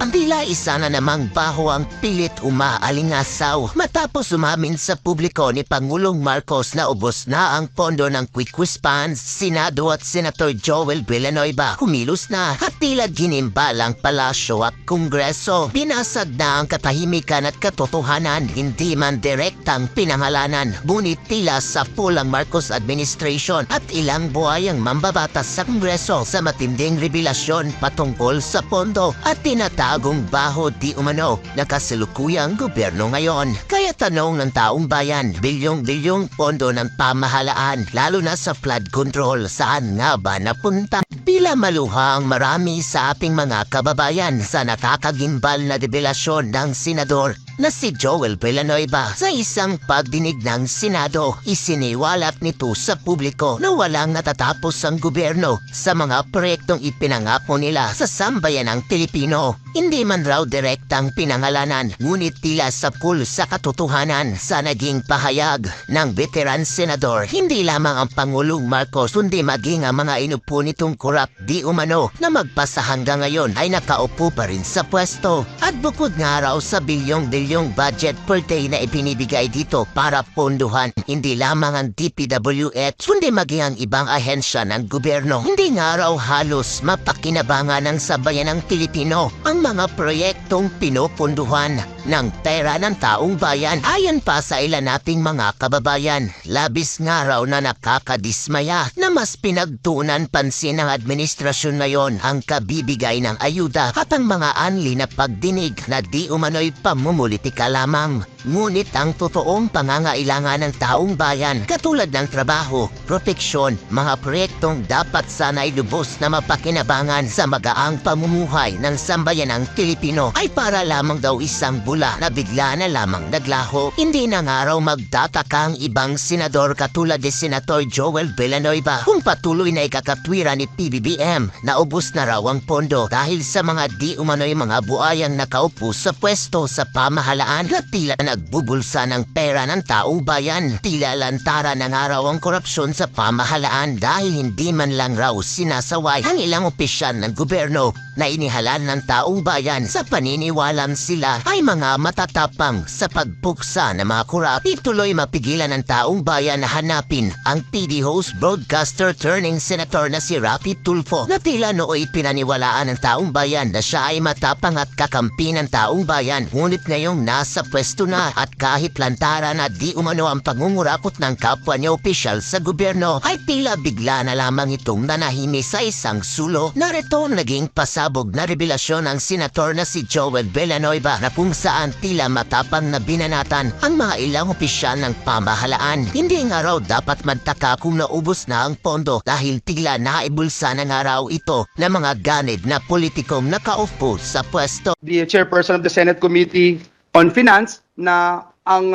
Tila isa na namang baho ang pilit umaalingasaw matapos umamin sa publiko ni Pangulong Marcos na ubos na ang pondo ng Quick Response. Senado at Senator Joel Villanueva kumilos na at tila ginimbalang palasyo at kongreso. Binasag na ang katahimikan at katotohanan, hindi man direktang pinangalanan, ngunit tila sa pulang Marcos administration at ilang buhay ang mambabatas sa kongreso sa matinding revelasyon patungkol sa pondo at tinatagong baho di umano na kasalukuyang gobyerno ngayon. Kaya tanong ng taong bayan, bilyong-bilyong pondo ng pamahalaan lalo na sa flood control, saan nga ba napunta? Pila maluha ang marami sa ating mga kababayan sa nakakagimbal na revelasyon ng senador na si Joel Villanueva. Sa isang pagdinig ng Senado, isiniwalat nito sa publiko na walang natatapos ang gobyerno sa mga proyektong ipinangako nila sa sambayanang Pilipino. Hindi man raw direktang pinangalanan, ngunit tila sapul sa katotohanan sa naging pahayag ng veteran senador. Hindi lamang ang Pangulong Marcos kundi maging ang mga inupo nitong korap di umano na magpasa hanggang ngayon ay nakaupo pa rin sa pwesto. At bukod nga raw sa bilyong-bilyong budget per day na ipinibigay dito para ponduhan hindi lamang ang DPWH kundi maging ang ibang ahensya ng gobyerno, hindi nga raw halos mapakinabangan ng sambayanang Pilipino ang mga proyektong pinupunduhan ng pera ng taong bayan. Ayon pa sa ilan nating mga kababayan, labis nga raw na nakakadismaya na mas pinagtuunan pansin ng administrasyon ngayon ang kabibigay ng ayuda at ang mga anli na pagdinig na di umano'y pamumulitika lamang. Ngunit ang totoong pangangailangan ng taong bayan katulad ng trabaho, proteksyon, mga proyektong dapat sana'y lubos na mapakinabangan sa magaang pamumuhay ng sambayanang Pilipino ay para lamang daw isang bula na bigla na lamang naglaho. Hindi na nga raw magtataka ang ibang senador katulad ni Senator Joel Villanueva kung patuloy na ikakatwira ni PBBM na ubos na raw ang pondo dahil sa mga di umano'y mga buayang nakaupo sa pwesto sa pamahalaan na tila nagbubulsa ng pera ng taong bayan. Tila lantara na nga raw ang korupsyon sa pamahalaan dahil hindi man lang raw sinasaway ang ilang opisyal ng gobyerno na inihalal ng taong bayan sa paniniwalang sila ay mga matatapang sa pagpuksa ng mga korap. Ituloy mapigilan ng taong bayan na hanapin ang PD host broadcaster turning senator na si Rapi Tulfo na tila nooy pinaniwalaan ng taong bayan na siya ay matapang at kakampi ng taong bayan, ngunit ngayong nasa pwesto na at kahit lantara na di umano ang pangungurakot ng kapwa niya opisyal sa gobyerno ay tila bigla na lamang itong nanahimi sa isang sulo. Narito naging pasabog na revelasyon ng senator na si Joel Villanueva na kung saan tila matapang na binanatan ang mga ilang opisyal ng pamahalaan. Hindi nga raw dapat magtaka kung naubos na ang pondo dahil tila naibulsa na nga raw ito ng mga ganid na politikong nakaupo sa pwesto. The chairperson of the Senate Committee on Finance na ang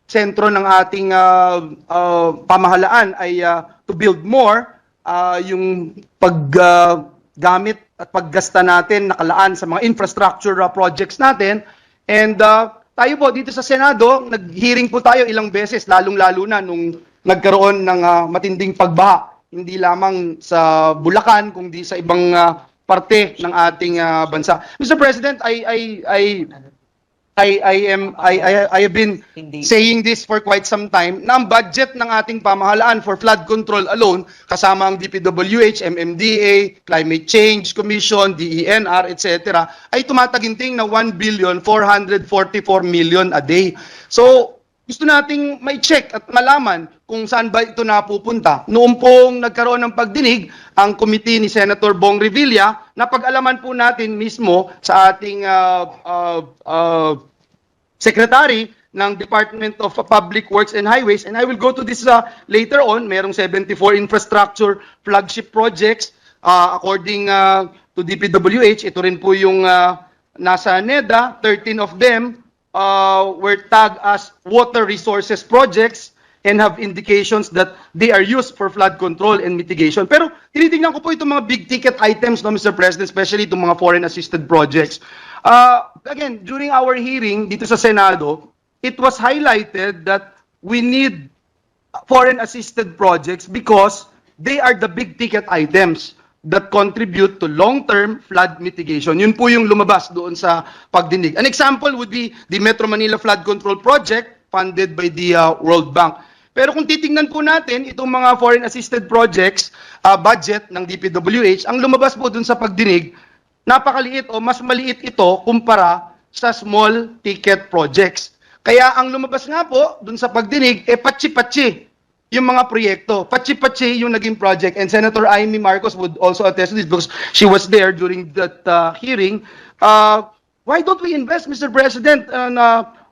sentro ng ating pamahalaan ay to build more, yung paggamit at paggasta natin nakalaan sa mga infrastructure projects natin. And tayo po dito sa Senado, nag-hearing po tayo ilang beses, lalong-lalo na nung nagkaroon ng matinding pagbaha, hindi lamang sa Bulacan kundi sa ibang parte ng ating bansa. Mr. President, I have been saying this for quite some time na ang budget ng ating pamahalaan for flood control alone, kasama ang DPWH, MMDA, Climate Change Commission, DENR, etc., ay tumataginting na 1,444,000,000 a day. So, gusto nating may check at malaman kung saan ba ito napupunta. Noong pong nagkaroon ng pagdinig ang committee ni Senator Bong Revilla, napag-alaman po natin mismo sa ating secretary ng Department of Public Works and Highways, and I will go to this later on. Merong 74 infrastructure flagship projects according to DPWH. Ito rin po yung nasa NEDA, 13 of them were tagged as water resources projects and have indications that they are used for flood control and mitigation. Pero tinitingnan ko po itong mga big ticket items, no, Mr. President, especially itong mga foreign assisted projects. Again, during our hearing dito sa Senado, it was highlighted that we need foreign assisted projects because they are the big ticket items. that contribute to long-term flood mitigation. Yun po yung lumabas doon sa pagdinig. An example would be the Metro Manila Flood Control Project funded by the World Bank. Pero kung titingnan po natin itong mga foreign assisted projects budget ng DPWH, ang lumabas po doon sa pagdinig, napakaliit o mas maliit ito kumpara sa small ticket projects. Kaya ang lumabas nga po doon sa pagdinig, patsi-patsi yung mga proyekto. Patsi-patsi yung naging project. And Senator Amy Marcos would also attest to this because she was there during that hearing. Why don't we invest, Mr. President,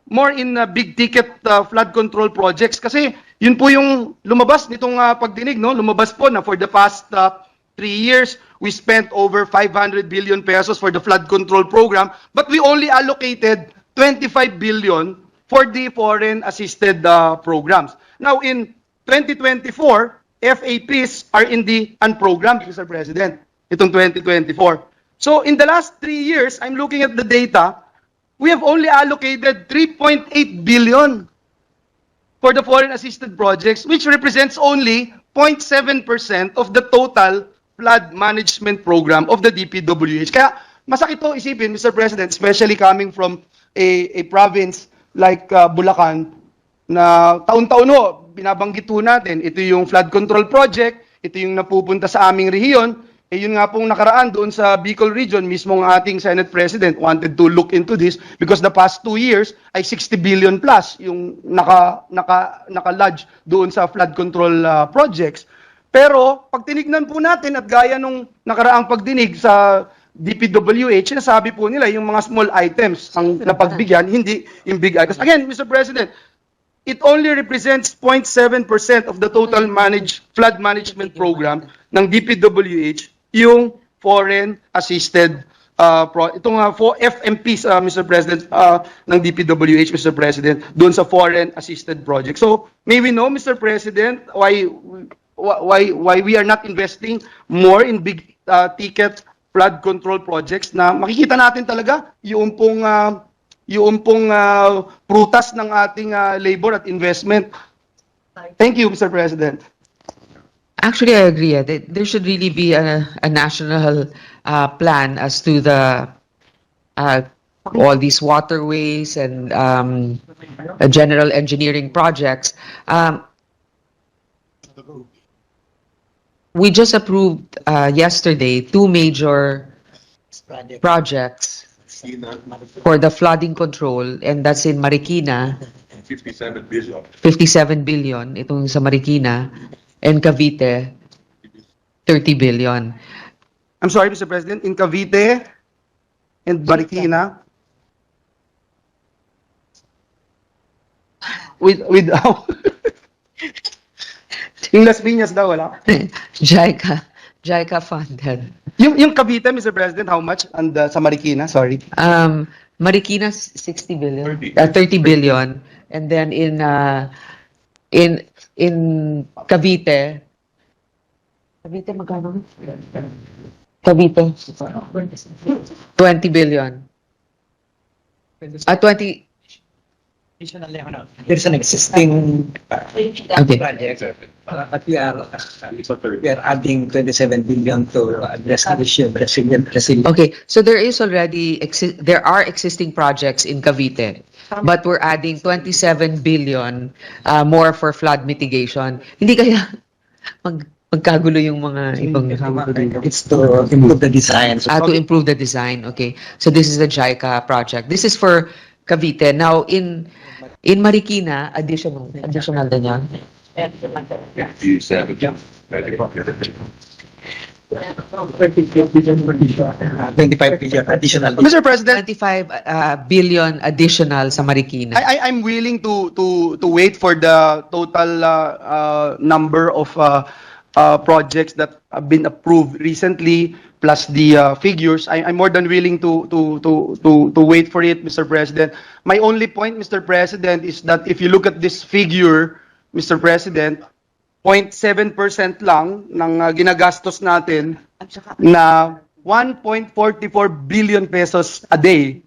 more in big ticket flood control projects? Kasi yun po yung lumabas nitong pagdinig, no? Lumabas po na for the past 3 years, we spent over 500 billion pesos for the flood control program, but we only allocated 25 billion for the foreign assisted programs. Now in 2024, FAPs are in the unprogrammed, Mr. President, itong 2024. So in the last 3 years, I'm looking at the data, we have only allocated 3.8 billion for the foreign assisted projects, which represents only 0.7% of the total flood management program of the DPWH. Kaya masakit to isipin, Mr. President, especially coming from a province like Bulacan, na taon-taon ho, binabanggit ho natin, ito yung flood control project, ito yung napupunta sa aming rehiyon, yun nga pong nakaraan doon sa Bicol region, mismo ng ating Senate President wanted to look into this because the past 2 years ay 60 billion plus yung naka-lodge doon sa flood control projects. Pero pag tinignan po natin at gaya nung nakaraang pagdinig sa DPWH, sinasabi po nila yung mga small items ang napagbigyan, hindi yung big items. Again, Mr. President, it only represents 0.7% of the total flood management program ng DPWH, yung foreign assisted itong FMPs, Mr. President, ng DPWH, Mr. President, doon sa foreign assisted project. So, may we know, Mr. President, why we are not investing more in big ticket flood control projects na makikita natin talaga yung pong prutas ng ating labor at investment. Thank you, Mr. President. Actually, I agree. There should really be a national plan as to the all these waterways and general engineering projects. We just approved yesterday 2 major projects for the flooding control, and that's in Marikina. 57 billion. 57 billion, itong sa Marikina, and Cavite, 30 billion. I'm sorry, Mr. President, in Cavite and Marikina, with yung Las Piñas daw, wala? JICA funded. Yung Cavite, Mr. President, how much? And sa Marikina, sorry. Marikina 60 billion, 30. 30 billion, and then in Cavite magkano? Cavite 20 billion. 20. There's an existing Okay. project, but we are adding 27 billion to address the issue of resilient. Okay, so there are existing projects in Cavite, but we're adding 27 billion more for flood mitigation. Hindi kaya magkagulo yung mga ibang It's to improve the design. to improve the design. Okay, so this is the JICA project. This is for Cavite. Now in Marikina, additional din yan. 57. 25 billion additional. Mr. President, 25 billion additional sa Marikina. I'm willing to wait for the total number of projects that have been approved recently, plus the figures. I'm more than willing to wait for it, Mr. President. My only point, Mr. President, is that if you look at this figure, Mr. President, 0.7% lang ng ginagastos natin na 1.44 billion pesos a day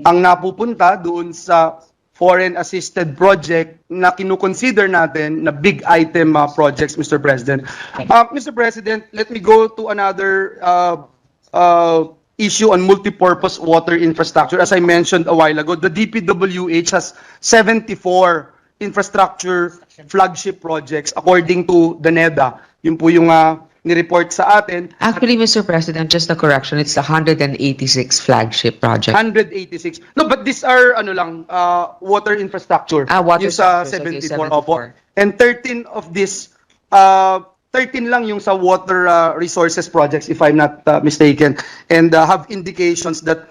ang napupunta doon sa foreign assisted project na kinukonsider natin na big item projects, Mr. President. Mr. President, let me go to another issue on multipurpose water infrastructure. As I mentioned a while ago, the DPWH has 74 infrastructure flagship projects according to the NEDA. Yun po yung ni-report sa atin. Actually, Mr. President, just a correction, it's 186 flagship project. 186. No, but these are water infrastructure. Water yung sa structures, okay, 74. Opo. 74. And 13 of this 13 lang yung sa water resources projects, if I'm not mistaken, and have indications that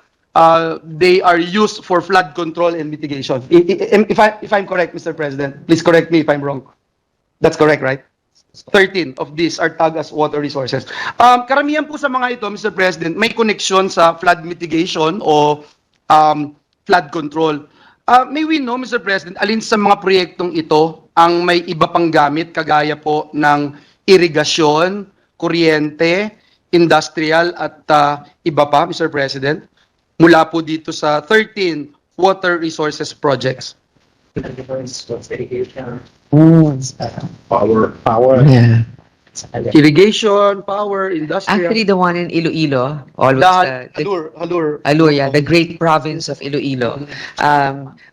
they are used for flood control and mitigation. If I'm correct, Mr. President, please correct me if I'm wrong. That's correct, right? 13 of these are tagged as water resources. Karamihan po sa mga ito, Mr. President, may connection sa flood mitigation o flood control. May we know, Mr. President, alin sa mga proyektong ito ang may iba pang gamit kagaya po ng irigasyon, kuryente, industrial at iba pa, Mr. President, mula po dito sa 13 water resources projects? Power. Yeah. Irrigation, power, industrial. Actually, the one in Iloilo, always Halur. Alur, yeah, the great province of Iloilo.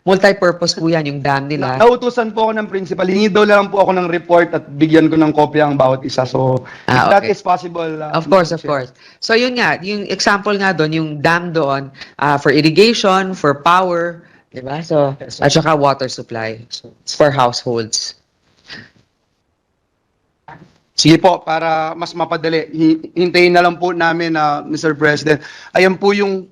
Multi-purpose po yan, yung dam nila. Nautusan po ako ng principal. Hingi daw lang po ako ng report at bigyan ko ng kopya ang bawat isa. So, if that Okay. is possible. Of course. So yun nga, yung example nga doon, yung dam doon, for irrigation, for power, di ba? So, at saka water supply. So, it's for households. Sige po, para mas mapadali, hintayin na lang po namin, Mr. President. Ayan po yung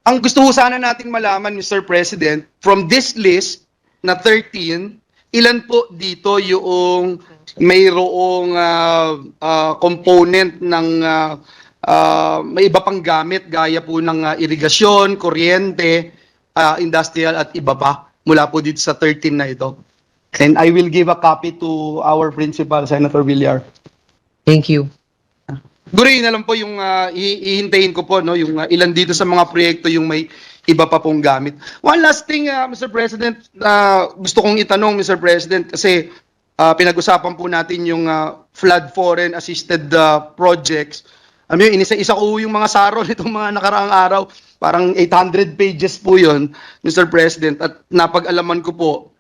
ang gusto ko sana nating malaman, Mr. President, from this list na 13, ilan po dito yung mayroong component ng may iba pang gamit gaya po ng irigasyon, kuryente, industrial at iba pa mula po dito sa 13 na ito. And I will give a copy to our principal, Senator Villar. Thank you. Siguro yun na lang po yung ihintayin ko po, no, yung ilan dito sa mga proyekto yung may iba pa pong gamit. One last thing, Mr. President, gusto kong itanong, Mr. President, kasi pinag-usapan po natin yung flood foreign assisted projects. Inisa-isa ko yung mga saro nitong mga nakaraang araw. Parang 800 pages po yun, Mr. President. At napag-alaman ko po,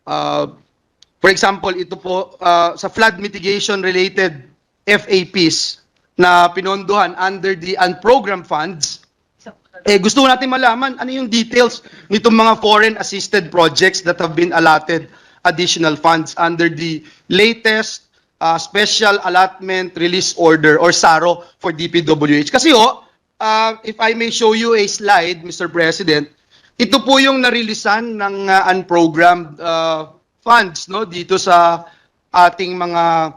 for example, ito po sa flood mitigation related FAPs na pinondohan under the unprogrammed funds. Gusto natin malaman ano yung details nitong mga foreign assisted projects that have been allotted additional funds under the latest Special Allotment Release Order or SARO for DPWH. Kasi if I may show you a slide, Mr. President, ito po yung narilisan ng unprogrammed funds, no, dito sa ating mga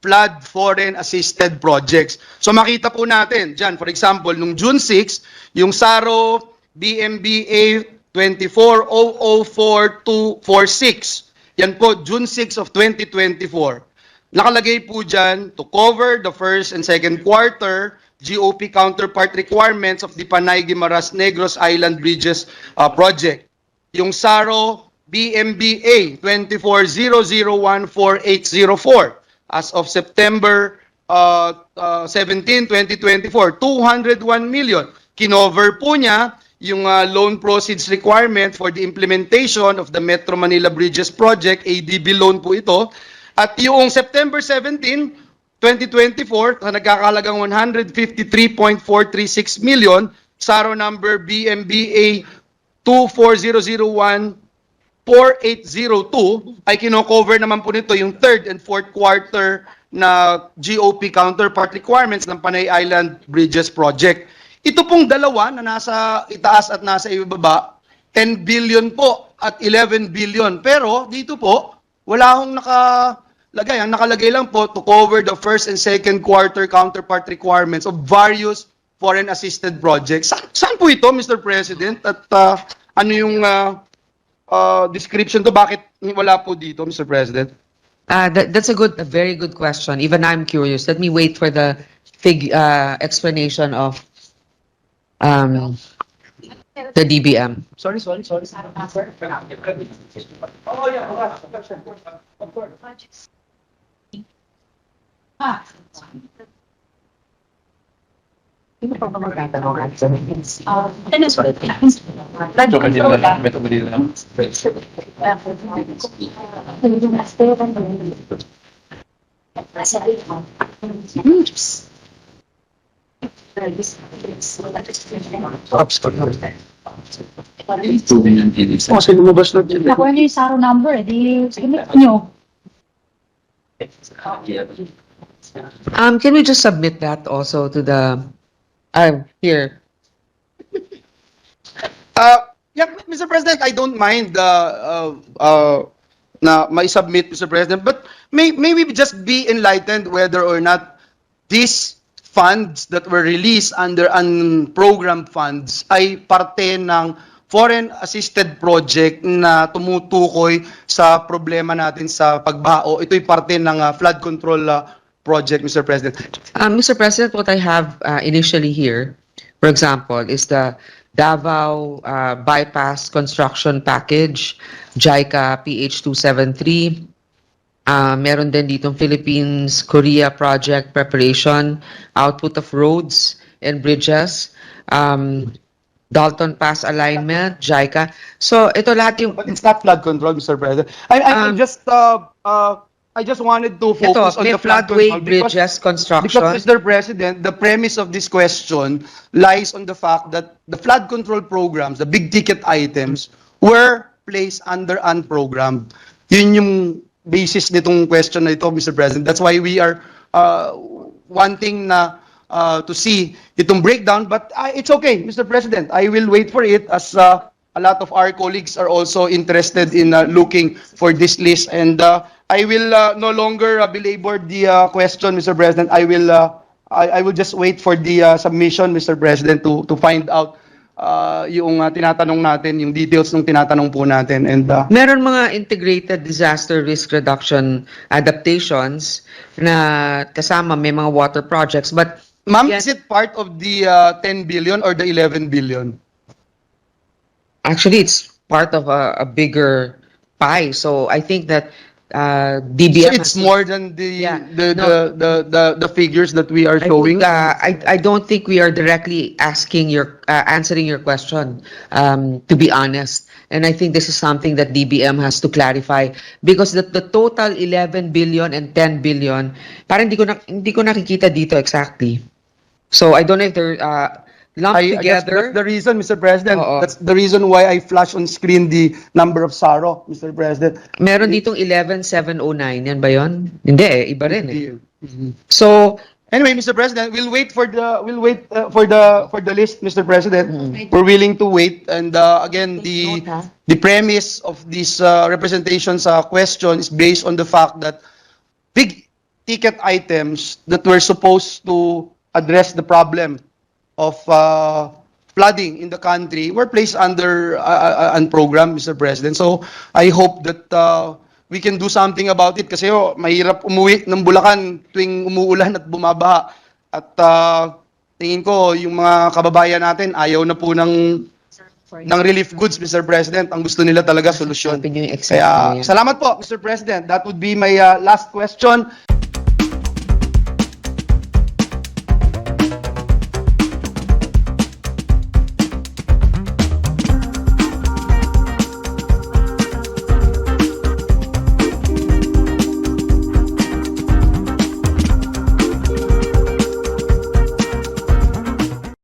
flood foreign assisted projects. So makita po natin dyan, for example, nung June 6, yung SARO BMBA 24004246. Yan po, June 6 of 2024. Nakalagay po dyan, to cover the first and second quarter GOP counterpart requirements of the Panay Guimaras Negros Island Bridges project. Yung SARO BMBA 2400148804 as of September 17, 2024, 201 million. Kinover po niya yung loan proceeds requirement for the implementation of the Metro Manila Bridges Project, ADB loan po ito. At yung September 17, 2024, nagkakalagang 153.436 million, SARO number BMBA 2400148802, ay kino-cover naman po nito yung third and fourth quarter na GOP counterpart requirements ng Panay Island Bridges Project. Ito pong dalawa na nasa itaas at nasa ibaba, 10 billion po at 11 billion. Pero dito po, wala akong nakalagay. Ang nakalagay lang po to cover the first and second quarter counterpart requirements of various foreign assisted projects. Saan po ito, Mr. President? At ano yung description to? Bakit wala po dito, Mr. President? That's a very good question. Even I'm curious. Let me wait for the explanation of the DBM. Sorry. Kasi lumabas na dyan. Nakuha niyo yung SARO number, di submit niyo. Can we just submit that also to the here? Yeah, Mr. President, I don't mind na may submit, Mr. President, but may we just be enlightened whether or not these funds that were released under unprogrammed funds ay parte ng foreign assisted project na tumutukoy sa problema natin sa pagbao. Ito'y parte ng flood control project, Mr. President. Mr. President, what I have initially here, for example, is the Davao Bypass Construction Package, JICA PH 273. Meron din ditong Philippines-Korea Project Preparation, Output of Roads and Bridges, Dalton Pass Alignment, JICA. So, ito lahat yung... But it's not flood control, Mr. President. I just wanted to Ito, focus on may the flood floodway control bridges construction. because, Mr. President, the premise of this question lies on the fact that the flood control programs, the big ticket items, were placed under unprogrammed. Yun yung basis nitong question na ito, Mr. President. That's why we are wanting na to see itong breakdown. But it's okay, Mr. President. I will wait for it as a lot of our colleagues are also interested in looking for this list. And I will no longer belabor the question, Mr. President. I will just wait for the submission, Mr. President, to find out yung tinatanong natin, yung details ng tinatanong po natin. And Meron mga integrated disaster risk reduction adaptations na kasama may mga water projects, but ma'am, Yes. is it part of the 10 billion or the 11 billion? actually it's part of a bigger pie. So I think that So DBM it's more than the Yeah. the figures that we are showing. I don't think we are directly asking answering your question, to be honest. And I think this is something that DBM has to clarify because the total 11 billion and 10 billion, parang hindi ko nakikita dito exactly. So I don't know if they're lumped I guess together. that's the reason, Mr. President. Oo. That's the reason why I flash on screen the number of SARO, Mr. President. Meron ditong 11,709. Yan ba yon? Hindi eh, iba rin eh. Mhm. So, Anyway, Mr. President, we'll wait for the list, Mr. President. We're willing to wait. And again, the premise of this representation's question is based on the fact that big ticket items that were supposed to address the problem of flooding in the country were placed under unprogrammed, Mr. President. So I hope that we can do something about it kasi mahirap umuwi ng Bulacan tuwing umuulan at bumabaha. At tingin ko yung mga kababayan natin ayaw na po ng relief goods, Mr. President. Ang gusto nila talaga solusyon. Sabi niyo yung excess na Kaya yan. salamat po, Mr. President. That would be my last question.